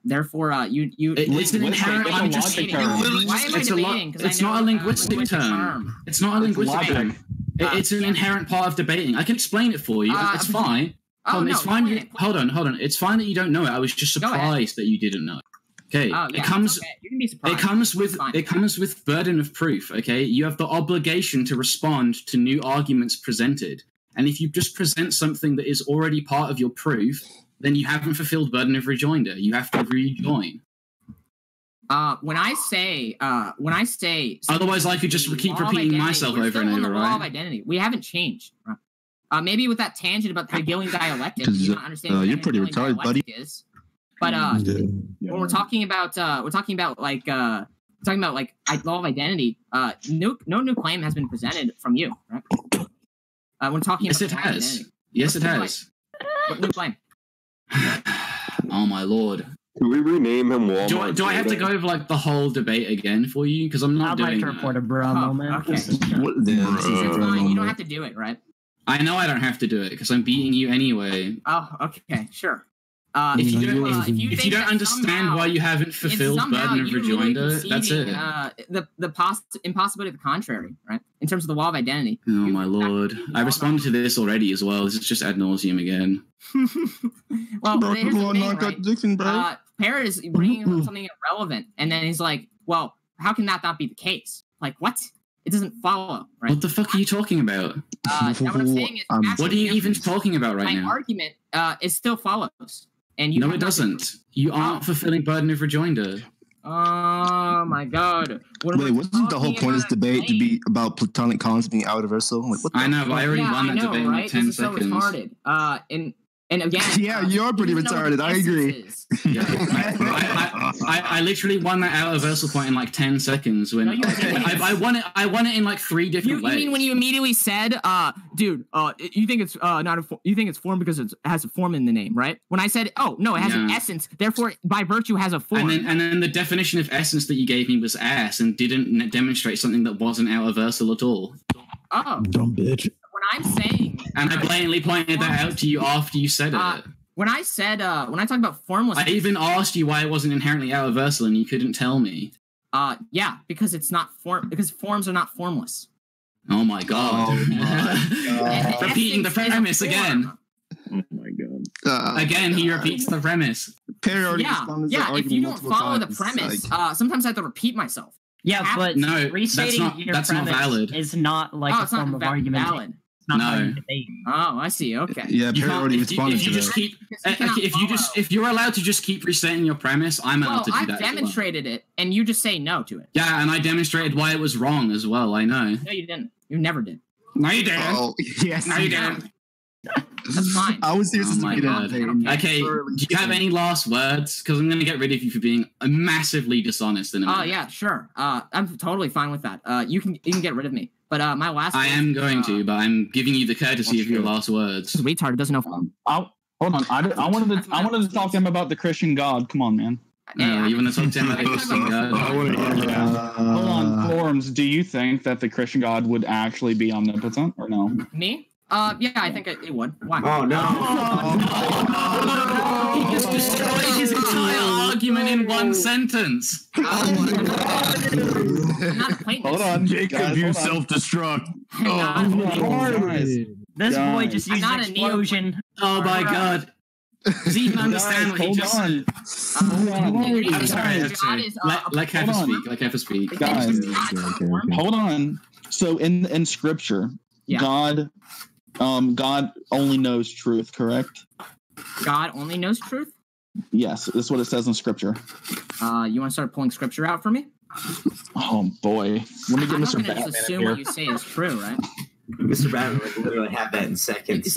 Therefore,
it's an inherent.
Why am I debating?
It's not a linguistic term. It's not a linguistic term. It's an inherent part of debating. I can explain it for you. It's fine. It's fine. Hold on. It's fine that you don't know it. I was just surprised that you didn't know it. Okay, it comes. You can be surprised. It comes with burden of proof. Okay, you have the obligation to respond to new arguments presented, and if you just present something that is already part of your proof, then you haven't fulfilled burden of rejoinder. You have to rejoin.
When I say,
otherwise I could just keep repeating myself over and over. Right?
Law of identity. We haven't changed. Right? Maybe with that tangent about the Hegelian dialectic, you don't understand.
You're pretty retarded, buddy.
But when we're talking about law of identity, no new claim has been presented from you, right? When talking
about
law of identity.
Yes, it has.
What new claim?
Oh my lord.
Can we rename him Walmart?
Do I have to go over like the whole debate again for you? Because I'm not doing that.
I'd like to report a bro moment.
Okay. It's fine. You don't have to do it, right?
I know I don't have to do it because I'm beating you anyway.
Oh, okay, sure.
If you don't understand why you haven't fulfilled burden of rejoinder, that's it.
The impossibility of the contrary, right? In terms of the law of identity.
Oh my lord! I responded to this already as well. This is just ad nauseum again.
Well, here's the thing, right? Parrot is bringing up something irrelevant, and then he's like, "Well, how can that not be the case? Like, what? It doesn't follow, right?"
What the fuck are you talking about?
What I'm saying is,
what are you even talking about right now?
My argument is still follows. And
no, it doesn't. You aren't fulfilling burden of rejoinder.
Oh my god!
Wait, wasn't the whole point of this debate to be about Platonic columns being out of Like, what
I know, but I already won that debate in like 10 seconds.
So retarded. And And again,
yeah, you're pretty retarded. I agree.
I literally won that out reversal point in like 10 seconds. When I won it in like 3 different ways.
You mean when you immediately said, dude, you think it's you think it's form because it has a form in the name, right? When I said, oh no, it has an essence, therefore by virtue has a form.
And then the definition of essence that you gave me was ass and didn't demonstrate something that wasn't out reversal at all.
Oh,
dumb bitch.
When I'm saying,
and I blatantly pointed that out to you after you said it.
When I talk about formlessness,
I even asked you why it wasn't inherently out reversal, and you couldn't tell me.
Yeah, because it's not because forms are not formless.
Oh my god! Oh my god. Repeating the premise again.
Oh my god!
Again, he repeats the premise.
Yeah. If you don't follow the premise, sometimes I have to repeat myself.
Yeah, but
no,
restating
that's not valid.
Is not like a form of argument.
Valid.
No.
Oh, I see. Okay.
Yeah, Parrot already responded to
that. If you're allowed to just keep restating your premise, I'm allowed to do that.
I've demonstrated it, and you just say no to it.
Yeah, and I demonstrated why it was wrong as well. I know.
No, you didn't. You never did.
No, you didn't.
Oh, yes.
No, you didn't.
That's fine.
I was here
oh my god. Okay, do you have any last words? Because I'm going to get rid of you for being massively dishonest in a minute.
Oh yeah, sure. I'm totally fine with that. You can get rid of me. But my last.
I am going to, but I'm giving you the courtesy of your last words.
This retard doesn't know.
Hold on. I wanted to talk to him about the Christian God. Come on, man.
No, you want to talk to him about the Christian God?
Hold on, Forms. Do you think that the Christian God would actually be omnipotent or no?
Me? Yeah, I think it would. Why?
Oh no!
He just destroyed his entire argument in one sentence.
I'm not a Platonist.
Hold on, Jacob, you self-destruct.
This boy just used an explosion.
Oh my god. Does he even understand what he just said? I'm sorry. Let Kappa speak. Let Kappa speak.
Guys, hold on. So in Scripture, God only knows truth, correct?
God only knows truth?
Yes, that's what it says in Scripture.
You want to start pulling Scripture out for me?
Oh boy, let me get Mr. Batman
just assume what you say is true, right?
Mr. Batman would literally have that in seconds.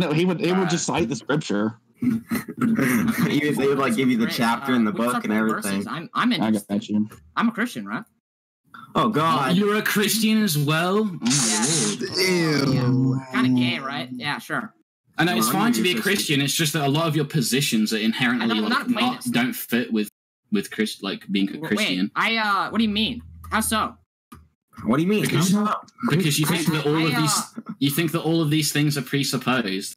No, he would just cite the Scripture.
They would like give you the chapter in the book and everything.
I'm interested.
I got you.
I'm a Christian, right?
Oh god,
you're a Christian as well.
Ew. Kind of gay, right? Yeah, sure.
I know it's fine to be a Christian. It's just that a lot of your positions are inherently don't fit with being a Christian.
Wait, what do you mean? How so?
What do you mean?
Because you think that all of these things are presupposed.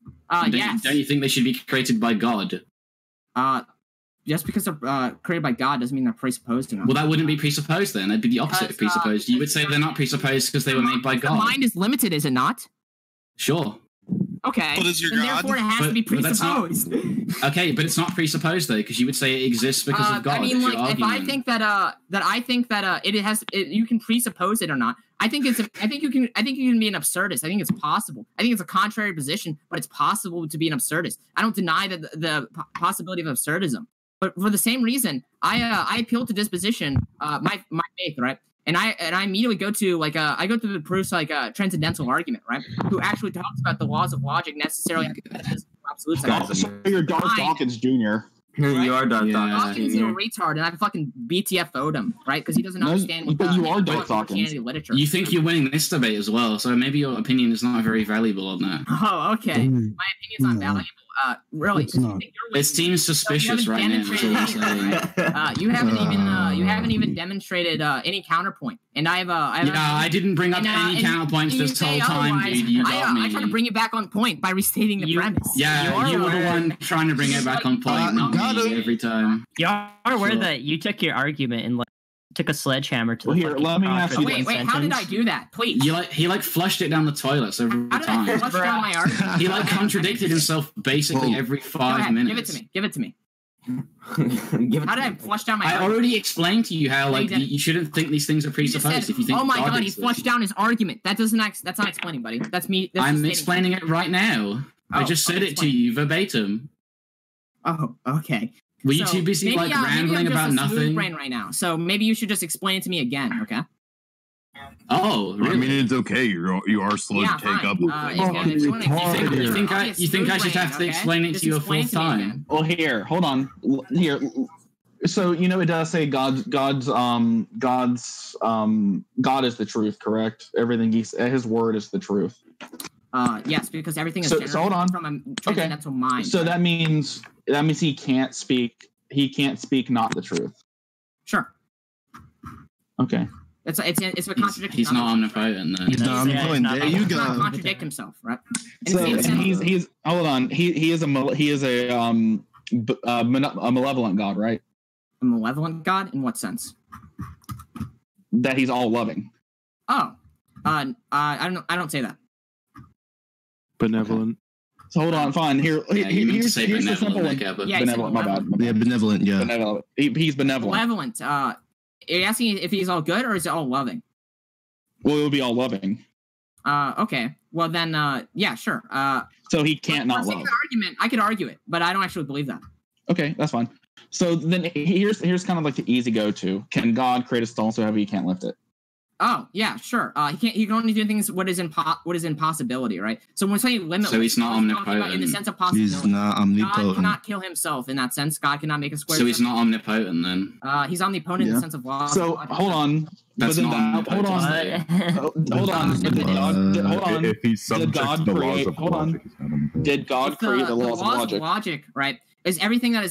Yes.
Don't you think they should be created by God?
Just because they're created by God doesn't mean they're presupposed enough.
Well, that wouldn't be presupposed then. That'd be the opposite of presupposed. You would say they're not presupposed because they were made by God.
The mind is limited, is it not?
Sure.
Okay.
But is your
and
God?
therefore it has to be presupposed.
Okay, but it's not presupposed though, because you would say it exists because of God.
I mean, like, if I think that you can presuppose it or not. I think you can be an absurdist. I think it's possible. I think it's a contrary position, but it's possible to be an absurdist. I don't deny the possibility of absurdism. But for the same reason, I appeal to disposition, my faith, right? And I immediately go to the proofs like a transcendental argument, right? Who actually talks about the laws of logic necessarily absolutes.
So you're Darth Dawkins Jr.
Right? You are Darth Dawkins.
Dawkins is a retard, and I fucking BTFO'd him, right? Because he doesn't understand.
But you are Darth Dawkins.
Literature.
You think you're winning this debate as well, so maybe your opinion is not very valuable on that.
Oh, okay. My opinion's not valuable. Really,
it seems suspicious right now.
You haven't even demonstrated any counterpoint, and
I didn't bring up any counterpoints this whole time, dude. You got me.
I tried to bring it back on point by restating the premise.
Yeah, you were the one trying to bring it back on point, not me every time.
You are aware that you took your argument and took a sledgehammer to
the let me ask you.
Wait, how did I do that? Please.
He flushed it down the toilet every time.
How did I flush down my argument?
He contradicted himself basically every 5 minutes.
Give it to me. How did I flush down my argument?
I already explained to you how you shouldn't think these things are presupposed. If you think,
oh my god, he flushed down his argument. That's not explaining, buddy. That's me.
I'm explaining it right now. I just said it to you verbatim.
Oh, okay.
Were you too busy rambling about nothing?
Brain right now, so maybe you should just explain it to me again, okay?
Oh, really?
I mean, it's okay. You are slow to take up.
You think I should have to explain it to you a fourth time?
Well, here, hold on. Here, so it does say God is the truth, correct? Everything His word is the truth.
Yes, because everything is
so hold on.
from a transcendental mind.
So that means he can't speak. He can't speak not the truth.
Sure.
Okay.
It's a contradiction.
He's not omnipotent. Then.
He's not omnipotent. There you go.
Not contradict himself, right?
So he's hold on. He is a malevolent God, right?
A malevolent God in what sense?
That he's all loving.
Oh, I don't know. I don't say that.
Benevolent.
So hold on, fine. Here's the simple one.
Yeah,
benevolent. My bad.
Yeah, benevolent. Yeah.
Benevolent. He's benevolent.
Benevolent. Are you asking if he's all good or is it all loving?
Well, it would be all loving.
Okay. Well then, yeah, sure.
So he can't not love.
Argument. I could argue it, but I don't actually believe that.
Okay, that's fine. So then here's kind of like the easy go-to. Can God create a stone so heavy he can't lift it?
Oh yeah, sure. He can only do things what is impossibility, right? So when we say limitless,
so he's not omnipotent
in the sense of possibility.
He's not omnipotent.
God cannot kill himself in that sense. God cannot make a square.
So he's not omnipotent then.
He's omnipotent in the sense of law.
So hold on.
That's not omnipotent.
Hold on.
If he's subject to the laws of logic,
did God create the laws of logic?
Logic, right? Is everything that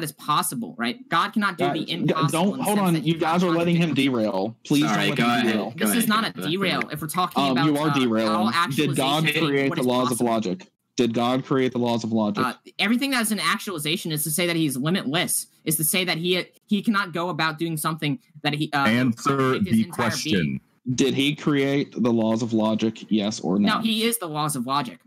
is possible, right? God cannot do the impossible.
Don't hold on. You guys are letting him derail. Please don't let him derail.
This is not a derail. If we're talking about
you are derailing. Did God create the laws of logic? Did God create the laws of logic?
Everything that is an actualization is to say that he's limitless. Is to say that he cannot go about doing something that he
answer the question.
Did he create the laws of logic? Yes or no?
No, he is the laws of logic.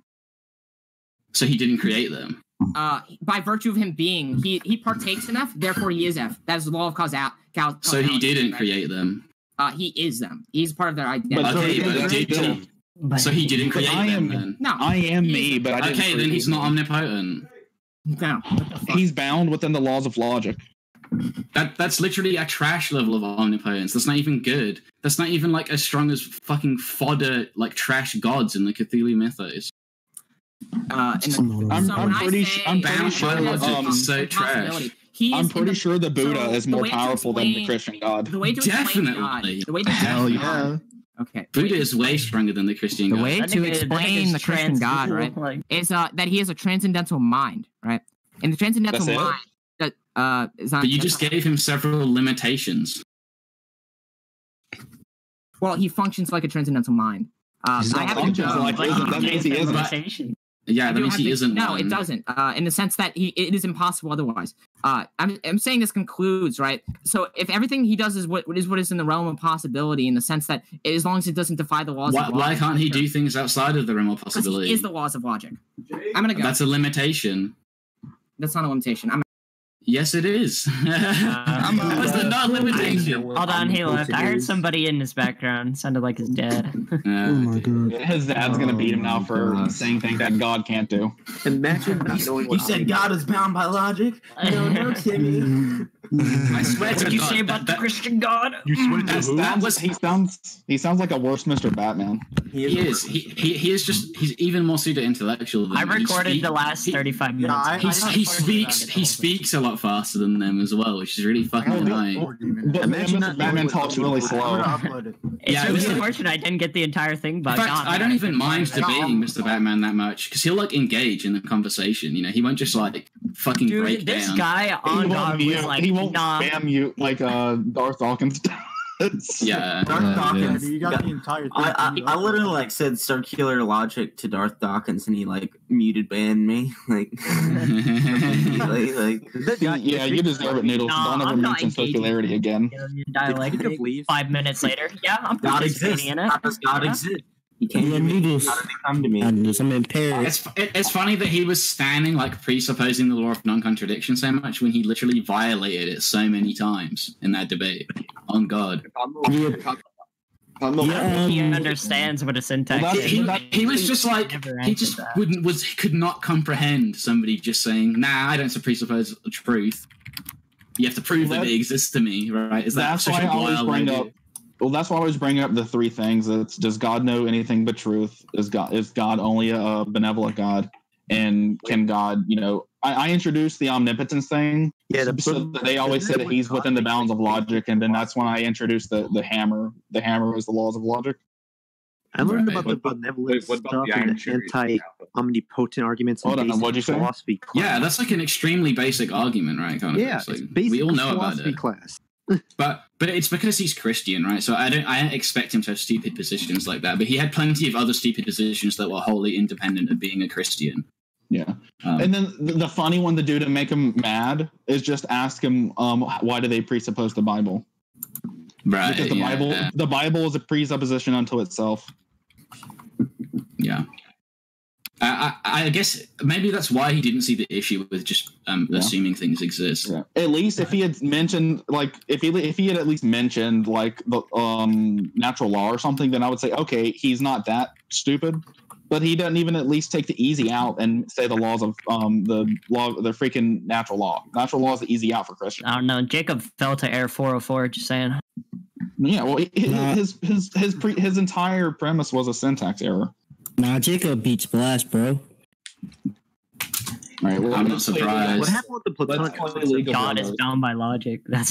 So he didn't create them.
By virtue of him being, he partakes in F, therefore he is F. That is the law of causality.
So he didn't create them.
He is them. He's part of their identity.
So he didn't create them then?
No.
I am me, but I didn't
okay, then he's not omnipotent.
No.
He's bound within the laws of logic.
That's literally a trash level of omnipotence. That's not even good. That's not even like as strong as fucking fodder like trash gods in the Cthulhu mythos. I'm pretty sure the Buddha is more powerful than the Christian God.
Definitely.
Hell yeah.
Okay.
Buddha is way stronger than the Christian God.
The way to explain the Christian God, right, is that he has a transcendental mind, right? And the transcendental mind that is not.
But you just gave him several limitations.
Well, he functions like a transcendental mind.
That means he isn't.
Yeah, that means he isn't.
No, it doesn't. In the sense that it is impossible otherwise. I'm saying this concludes, right? So if everything he does is what is in the realm of possibility, in the sense that as long as it doesn't defy the laws of logic. Why
can't he do things outside of the realm of possibility?
He is the laws of logic. I'm gonna go.
That's a limitation.
That's not a limitation.
Yes, it is. That's not a limitation.
Hold on, he left. I heard somebody in his background. Sounded like his dad.
Oh my god.
His dad's gonna beat him now for saying things that God can't do.
Imagine you said God is bound by logic. No, Timmy.
I swear to God.
What did you say about the Christian God?
You swear to who?
He sounds like a worse Mr. Batman.
He is. He is just. He's even more pseudo intellectual than
I recorded the last 35 minutes.
He speaks a lot faster than them as well, which is really fucking annoying.
But Mr. Batman talks really slow.
It's really unfortunate I didn't get the entire thing, but
in fact, I don't even mind debating Mr. Batman that much because he'll like engage in the conversation. You know, he won't just like fucking break down.
This guy on God was like,
he won't spam you like Darth Dawkins.
Yeah.
Darth Dawkins. You got the entire thing. I literally like said circular logic to Darth Dawkins, and he like muted banned me. Like,
yeah, you deserve it, Noodles. Don't ever mention circularity again.
Like 5 minutes later. Yeah, I'm participating in it.
How does God exist? He can't come to me.
I'm in Paris.
It's funny that he was standing like presupposing the law of non-contradiction so much when he literally violated it so many times in that debate. On God.
He understands what a syntax is.
He was just like he just could not comprehend somebody just saying, "Nah, I don't presuppose the truth. You have to prove that it exists to me, right?" Is that
that's why I always bring up. Well, that's why I was bringing up the three things. It's, does God know anything but truth? Is God only a benevolent God? And can God, I introduced the omnipotence thing. Yeah, so they always say that he's within the bounds of logic, and then that's when I introduced the hammer. The hammer was the laws of logic.
I learned about the benevolent stuff and the anti-omnipotent arguments.
Hold on, what'd you say?
Philosophy class.
Yeah, that's like an extremely basic argument, right? Kind of.
Yeah,
it's like,
it's basic
we all know about
philosophy
it.
class.
But it's because he's Christian, right? So I don't expect him to have stupid positions like that. But he had plenty of other stupid positions that were wholly independent of being a Christian.
Yeah. And then the funny one to do to make him mad is just ask him, why do they presuppose the Bible?
Right.
Because the Bible is a presupposition unto itself.
Yeah. I guess maybe that's why he didn't see the issue with just assuming things exist.
Yeah. At least if he had mentioned, like, if he had at least mentioned, like, the natural law or something, then I would say, okay, he's not that stupid. But he doesn't even at least take the easy out and say the laws of the freaking natural law. Natural law is the easy out for Christians.
I don't know. Jacob fell to Air 404. Just saying.
Yeah, well, his entire premise was a syntax error.
Nah, Jacob beat Splash, bro.
All right, well,
I'm not surprised.
What happened with the platonic?
God
is bound by logic. That's